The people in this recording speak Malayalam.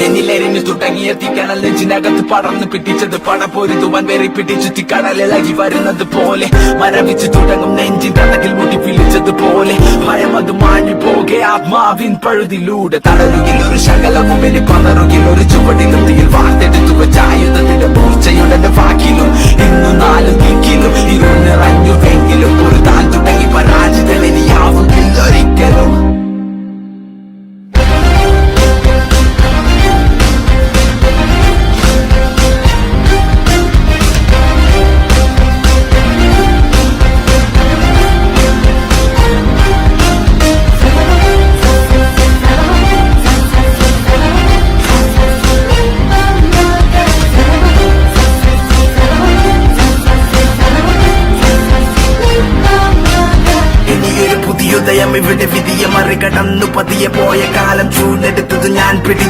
എന്നിലെരിഞ്ഞു തുടങ്ങിയ തീക്കണൽ നെഞ്ചിനകത്ത് പടർന്നു പിടിച്ചത് പടപൊരുതുവാൻ വേറി പിടിച്ചു കടലിളകി വരുന്നത് പോലെ മരവിച്ചു തുടങ്ങും നെഞ്ചിൻ കടകിൽ മുട്ടി പിടിച്ചതുപോലെ ഭയം അത് മാഞ്ഞു പോകെ ആത്മാവിൻ പഴുതിലൂടെ തളരുകിൽ ഒരു ശകലവും ഇനി പതറുകിൽ ഒരു ചുവടി നിർത്തിയിൽ വാർത്തെടുത്തു വെച്ചായുധത്തിന്റെ മൂർച്ചയുടെ വാക്കിലും ഇന്നു നാലും ദിക്കിലും ഇരുൾ നിറഞ്ഞുവെങ്കിലും ഒരു താൻ തുടങ്ങി പരാജിതനിയാവുകില്ല ഒരിക്കലും. ഇവിടെ വിധിയെ മറികടന്നു പതിയെ പോയ കാലം ചൂടെടുത്തത് ഞാൻ പിടിച്ച